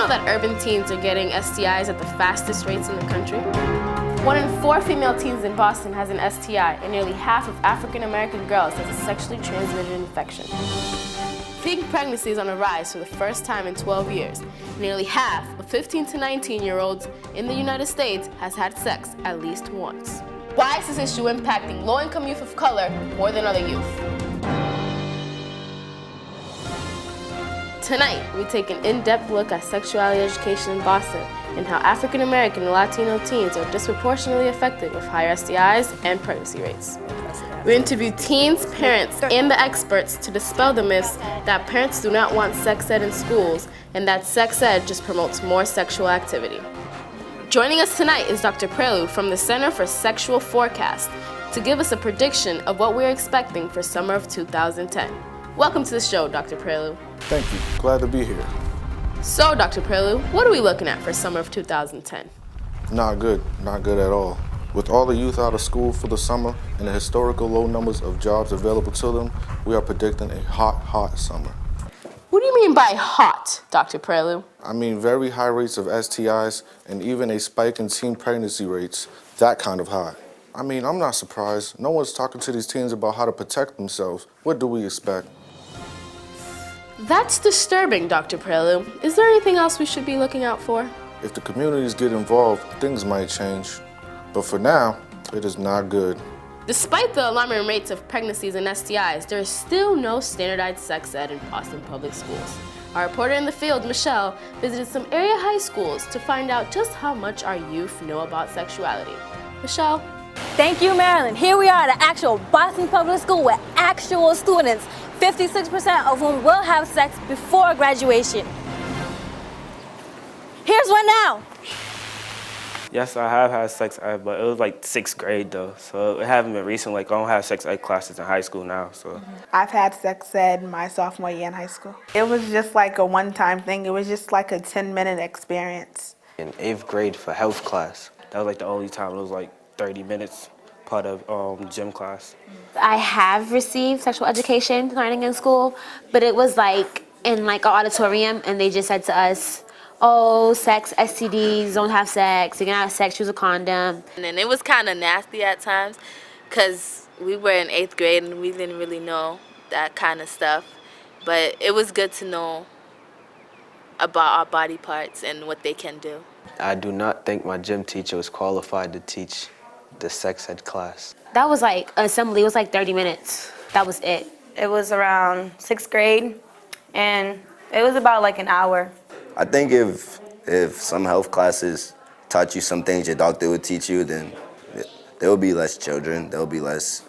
know that urban teens are getting STIs at the fastest rates in the country? 1 in 4 female teens in Boston has an STI, and nearly half of African American girls has a sexually transmitted infection. Teen pregnancy is on the rise for the first time in 12 years. Nearly half of 15 to 19-year-olds in the United States has had sex at least once. Why is this issue impacting low-income youth of color more than other youth? Tonight, we take an in-depth look at sexuality education in Boston and how African American and Latino teens are disproportionately affected with higher STIs and pregnancy rates. We interview teens, parents, and the experts to dispel the myths that parents do not want sex ed in schools and that sex ed just promotes more sexual activity. Joining us tonight is Dr. Prelude from the Center for Sexual Forecast to give us a prediction of what we're expecting for summer of 2010. Welcome to the show, Dr. Prelude. Thank you. Glad to be here. So, Dr. Prelude, what are we looking at for summer of 2010? Not good at all. With all the youth out of school for the summer and the historical low numbers of jobs available to them, we are predicting a hot summer. What do you mean by hot, Dr. Prelude? I mean very high rates of STIs and even a spike in teen pregnancy rates, that kind of high. I mean, I'm not surprised. No one's talking to these teens about how to protect themselves. What do we expect? That's disturbing, Dr. Prelude. Is there anything else we should be looking out for? If the communities get involved, things might change. But for now, it is not good. Despite the alarming rates of pregnancies and STIs, there is still no standardized sex ed in Boston public schools. Our reporter in the field, Michelle, visited some area high schools to find out just how much our youth know about sexuality. Michelle? Thank you, Marilyn. Here we are at an actual Boston public school with actual students, 56% of whom will have sex before graduation. Here's one now. Yes, I have had sex ed, but it was like 6th grade though, so it hasn't been recent. Like I don't have sex ed classes in high school now, so. I've had sex ed my sophomore year in high school. It was just like a one-time thing. It was just like a 10-minute experience. In 8th grade for health class. That was like the only time it was like 30 minutes, part of gym class. I have received sexual education learning in school, but it was like in like an auditorium, and they just said to us, oh, sex, STDs, don't have sex, you're gonna have sex, use a condom. And then it was kind of nasty at times because we were in 8th grade and we didn't really know that kind of stuff. But it was good to know about our body parts and what they can do. I do not think my gym teacher was qualified to teach the sex ed class. That was like an assembly, it was like 30 minutes. That was it. It was around 6th grade, and it was about like an hour. I think if some health classes taught you some things your doctor would teach you, then there will be less children, there will be less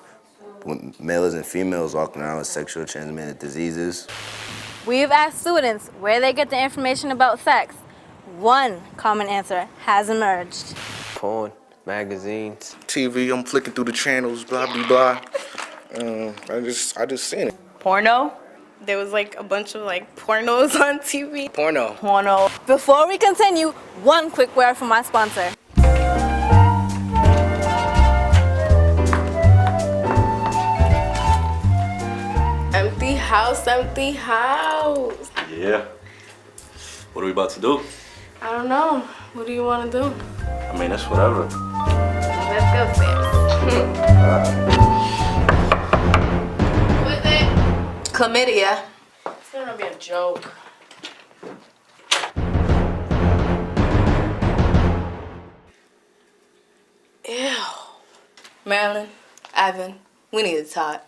males and females walking around with sexually transmitted diseases. We've asked students where they get the information about sex. One common answer has emerged. Porn, magazines. TV, I'm flicking through the channels, blah, blah, blah. I just seen it. Porno. There was like a bunch of like pornos on TV. Porno. Before we continue, one quick word from my sponsor. Empty house, empty house. Yeah. What are we about to do? I don't know. What do you want to do? I mean, that's whatever. Let's go upstairs. With it? Chlamydia. It's gonna be a joke. Ew. Marilyn, Ivan, we need to talk.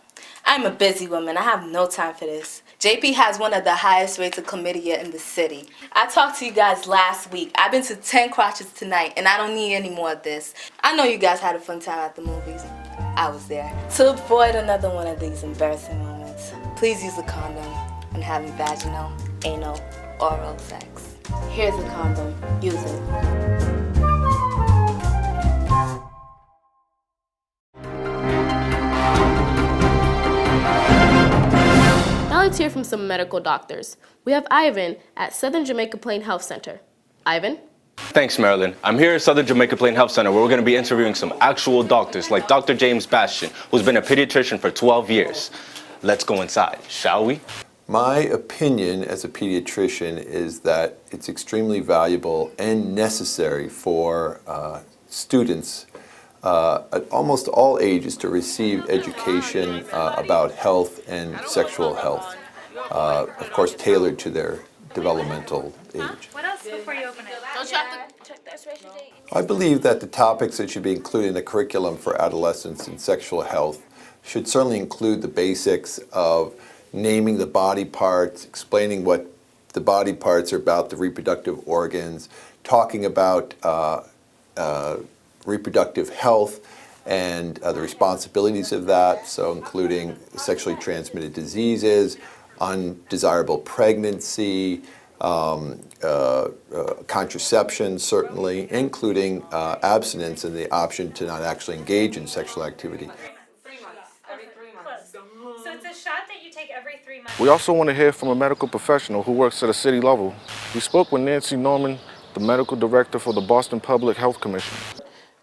I'm a busy woman. I have no time for this. JP has one of the highest rates of chlamydia in the city. I talked to you guys last week. I've been to 10 crotches tonight, and I don't need any more of this. I know you guys had a fun time at the movies. I was there. To avoid another one of these embarrassing moments, please use a condom when having vaginal, anal, oral sex. Here's a condom. Use it. Now let's hear from some medical doctors. We have Ivan at Southern Jamaica Plain Health Center. Ivan? Thanks, Marilyn. I'm here at Southern Jamaica Plain Health Center where we're going to be interviewing some actual doctors like Dr. James Bastian, who's been a pediatrician for 12 years. Let's go inside, shall we? My opinion as a pediatrician is that it's extremely valuable and necessary for students at almost all ages to receive education about health and sexual health, of course tailored to their developmental age. What else before you open it? Don't you have to check the expiration date? I believe that the topics that should be included in the curriculum for adolescents and sexual health should certainly include the basics of naming the body parts, explaining what the body parts are about, the reproductive organs, talking about reproductive health and the responsibilities of that, so including sexually transmitted diseases, undesirable pregnancy, contraception certainly, including abstinence and the option to not actually engage in sexual activity. So it's a shot that you take every 3 months. We also want to hear from a medical professional who works at a city level. We spoke with Nancy Norman, the medical director for the Boston Public Health Commission.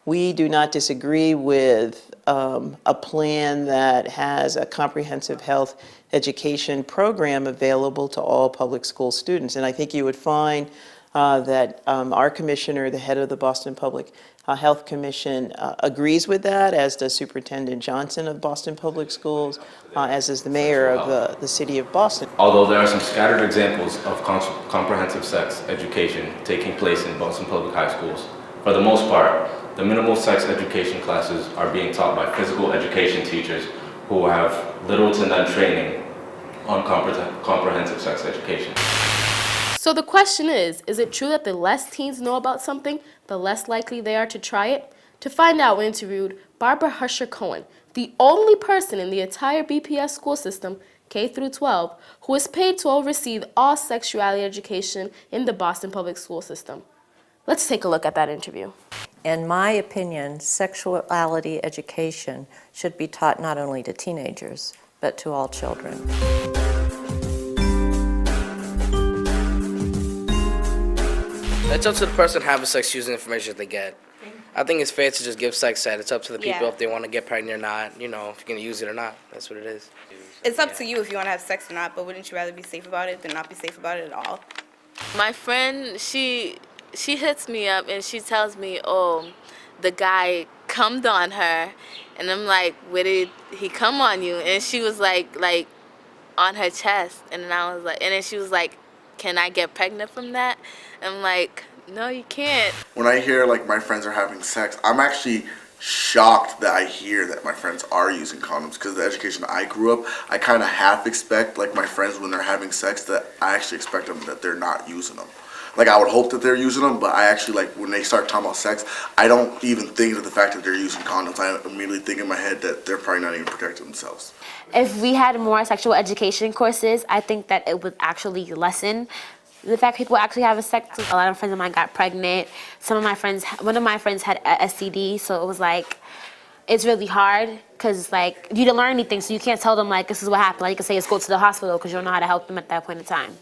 We do not disagree with a plan that has a comprehensive health education program available to all public school students. And I think you would find that our commissioner, the head of the Boston Public Health Commission, agrees with that, as does Superintendent Johnson of Boston Public Schools, as is the mayor of the city of Boston. Although there are some scattered examples of comprehensive sex education taking place in Boston Public High Schools, for the most part, the minimal sex education classes are being taught by physical education teachers who have little to none training on comprehensive sex education. So the question is it true that the less teens know about something, the less likely they are to try it? To find out, we interviewed Barbara Husher-Cohen, the only person in the entire BPS school system, K through 12, who is paid to oversee all sexuality education in the Boston Public School system. Let's take a look at that interview. In my opinion, sexuality education should be taught not only to teenagers, but to all children. It's up to the person having sex using the information that they get. I think it's fair to just give sex ed. It's up to the people if they want to get pregnant or not, you know, if you're going to use it or not. That's what it is. It's up to you if you want to have sex or not, but wouldn't you rather be safe about it than not be safe about it at all? My friend, she hits me up and she tells me, oh, the guy cummed on her. And I'm like, where did he come on you? And she was like on her chest. And then I was like, and then she was like, can I get pregnant from that? And I'm like, no, you can't. When I hear like my friends are having sex, I'm actually shocked that I hear that my friends are using condoms, because the education I grew up, I kind of half expect like my friends when they're having sex that I actually expect them that they're not using them. Like I would hope that they're using them, but I actually like when they start talking about sex, I don't even think of the fact that they're using condoms. I immediately think in my head that they're probably not even protecting themselves. If we had more sexual education courses, I think that it would actually lessen the fact people actually have sex. A lot of friends of mine got pregnant. One of my friends had a STD, so it was like, it's really hard because like you didn't learn anything, so you can't tell them like this is what happened. Like you can say, let's go to the hospital because you don't know how to help them at that point in time.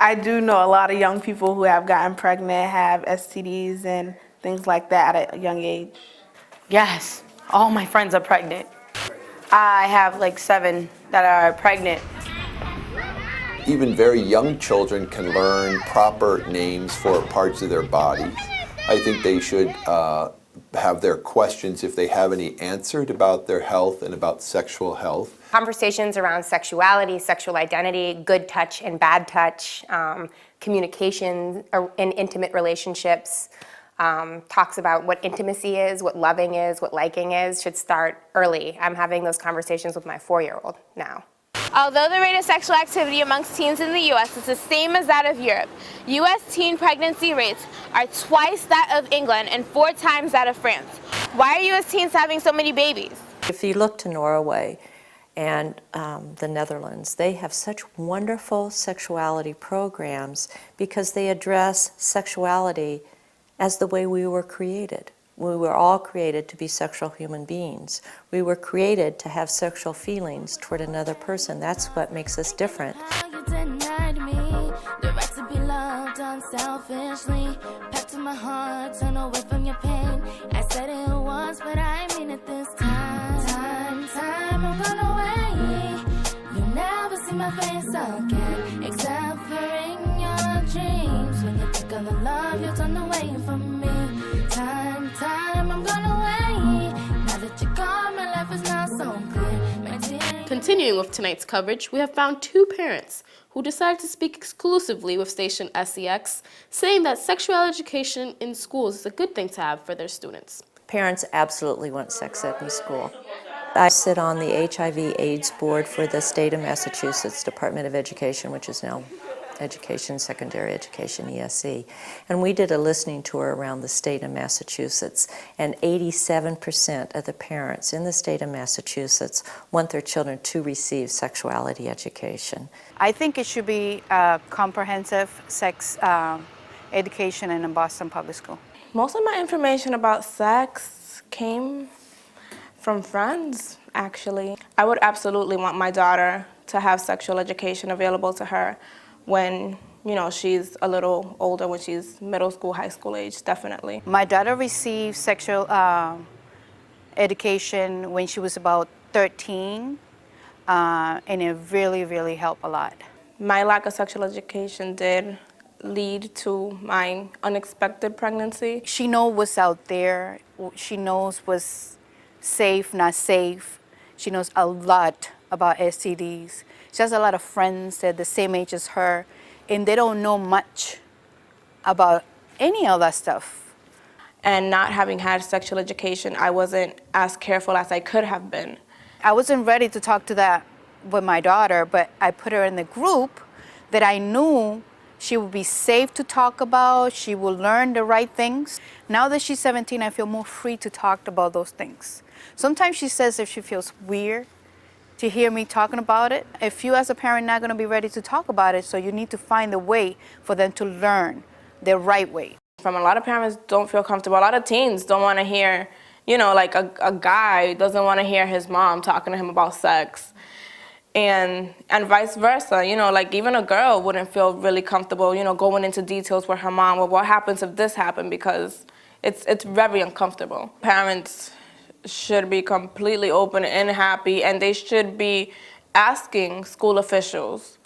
I do know a lot of young people who have gotten pregnant, have STDs and things like that at a young age. Yes, all my friends are pregnant. I have like 7 that are pregnant. Even very young children can learn proper names for parts of their bodies. I think they should have their questions, if they have any, answered about their health and about sexual health. Conversations around sexuality, sexual identity, good touch and bad touch, communication in intimate relationships, talks about what intimacy is, what loving is, what liking is, should start early. I'm having those conversations with my 4-year-old now. Although the rate of sexual activity amongst teens in the U.S. is the same as that of Europe, U.S. teen pregnancy rates are twice that of England and 4 times that of France. Why are U.S. teens having so many babies? If you look to Norway and the Netherlands, they have such wonderful sexuality programs because they address sexuality as the way we were created. We were all created to be sexual human beings. We were created to have sexual feelings toward another person. That's what makes us different. You denied me the right to be loved unselfishly. Packed to my heart, turn away from your pain. I said it once, but I mean it this time. Time, I'm gone away. You never see my your face again, except for in your dreams. When you think of the love you turn away from me. Time, I'm gonna wait. Now that you're gone, my life is not so clear. Continuing with tonight's coverage, we have found two parents who decided to speak exclusively with station SEX, saying that sexual education in schools is a good thing to have for their students. Parents absolutely want sex ed in school. I sit on the HIV/AIDS board for the state of Massachusetts Department of Education, which is now Education, Secondary Education, ESE. And we did a listening tour around the state of Massachusetts, and 87% of the parents in the state of Massachusetts want their children to receive sexuality education. I think it should be comprehensive sex education in a Boston public school. Most of my information about sex came from friends, actually. I would absolutely want my daughter to have sexual education available to her when, you know, she's a little older, when she's middle school, high school age, definitely. My daughter received sexual education when she was about 13, and it really, really helped a lot. My lack of sexual education did lead to my unexpected pregnancy. She knows what's out there. She knows what's safe, not safe. She knows a lot about STDs. She has a lot of friends that are the same age as her, and they don't know much about any of that stuff. And not having had sexual education, I wasn't as careful as I could have been. I wasn't ready to talk to that with my daughter, but I put her in the group that I knew she would be safe to talk about, she will learn the right things. Now that she's 17, I feel more free to talk about those things. Sometimes she says if she feels weird to hear me talking about it. If you as a parent not going to be ready to talk about it, so you need to find a way for them to learn the right way. From a lot of parents don't feel comfortable. A lot of teens don't want to hear, you know, like a guy doesn't want to hear his mom talking to him about sex. And vice versa, you know, like even a girl wouldn't feel really comfortable, you know, going into details with her mom, well, what happens if this happened, because it's very uncomfortable. Parents should be completely open and happy, and they should be asking school officials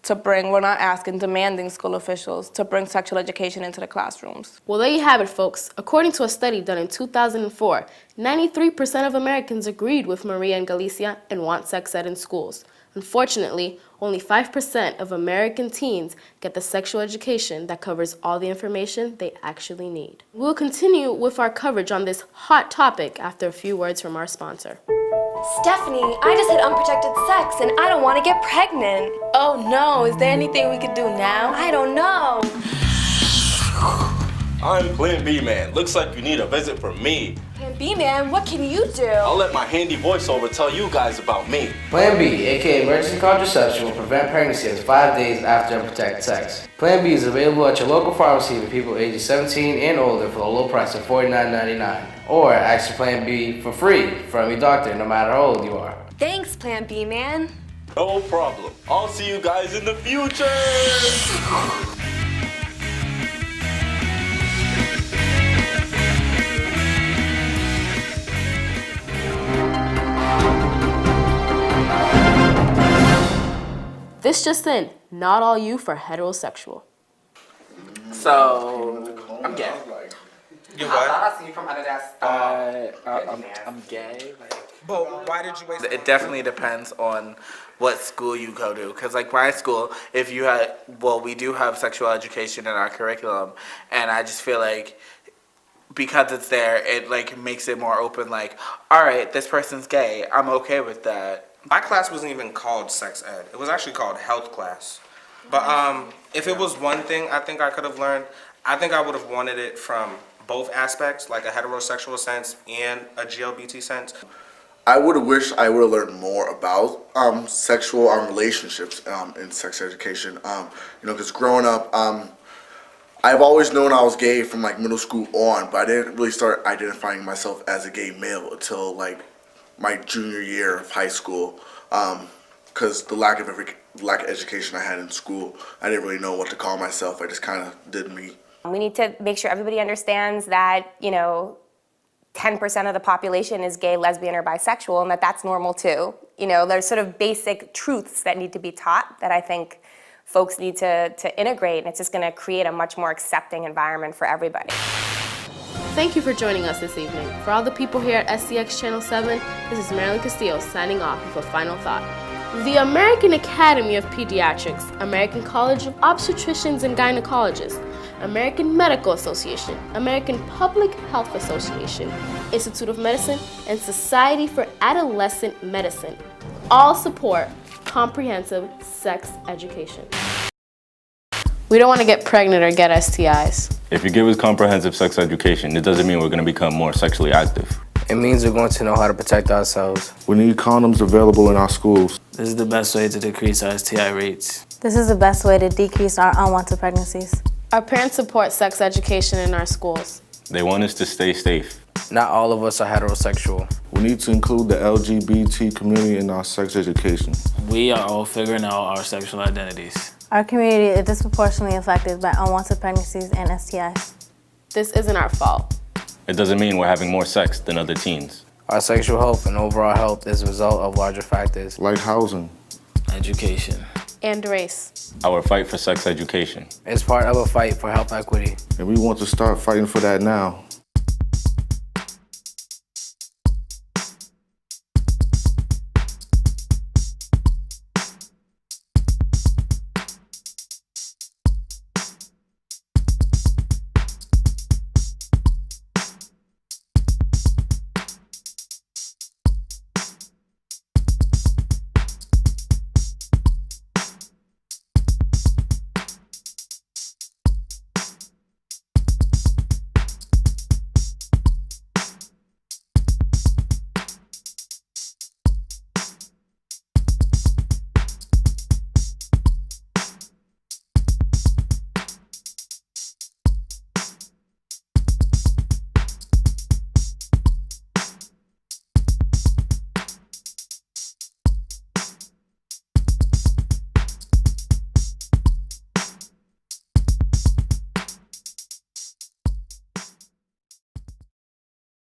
to bring, we're not asking, demanding school officials to bring sexual education into the classrooms. Well, there you have it, folks. According to a study done in 2004, 93% of Americans agreed with Maria and Galicia and want sex ed in schools. Unfortunately, only 5% of American teens get the sexual education that covers all the information they actually need. We'll continue with our coverage on this hot topic after a few words from our sponsor. Stephanie, I just had unprotected sex and I don't want to get pregnant. Oh no, is there anything we could do now? I don't know. I'm Plan B Man. Looks like you need a visit from me. Plan B Man, what can you do? I'll let my handy voiceover tell you guys about me. Plan B, aka emergency contraception, will prevent pregnancy up to 5 days after unprotected sex. Plan B is available at your local pharmacy for people ages 17 and older for a low price of $49.99. Or ask for Plan B for free from your doctor, no matter how old you are. Thanks, Plan B Man. No problem. I'll see you guys in the future. This just in, not all youth are heterosexual. So, I'm gay. You what? I see you from under that I'm gay. But why did you waste? It definitely depends on what school you go to. Because like my school, if you had, well, we do have sexual education in our curriculum. And I just feel like because it's there, it like makes it more open, like, all right, this person's gay. I'm okay with that. My class wasn't even called sex ed. It was actually called health class. But if it was one thing I think I could have learned, I think I would have wanted it from both aspects, like a heterosexual sense and a GLBT sense. I would have wished I would have learned more about sexual relationships in sex education. You know, because growing up, I've always known I was gay from like middle school on, but I didn't really start identifying myself as a gay male until like my junior year of high school, because the lack of education I had in school, I didn't really know what to call myself. I just kind of did me. We need to make sure everybody understands that, you know, 10% of the population is gay, lesbian, or bisexual, and that that's normal too. You know, there's sort of basic truths that need to be taught that I think folks need to integrate, and it's just going to create a much more accepting environment for everybody. Thank you for joining us this evening. For all the people here at SCX Channel 7, this is Marilyn Castillo signing off with a final thought. The American Academy of Pediatrics, American College of Obstetricians and Gynecologists, American Medical Association, American Public Health Association, Institute of Medicine, and Society for Adolescent Medicine all support comprehensive sex education. We don't want to get pregnant or get STIs. If you give us comprehensive sex education, it doesn't mean we're going to become more sexually active. It means we're going to know how to protect ourselves. We need condoms available in our schools. This is the best way to decrease our STI rates. This is the best way to decrease our unwanted pregnancies. Our parents support sex education in our schools. They want us to stay safe. Not all of us are heterosexual. We need to include the LGBT community in our sex education. We are all figuring out our sexual identities. Our community is disproportionately affected by unwanted pregnancies and STIs. This isn't our fault. It doesn't mean we're having more sex than other teens. Our sexual health and overall health is a result of larger factors. Like housing, education, and race. Our fight for sex education is part of a fight for health equity. And we want to start fighting for that now.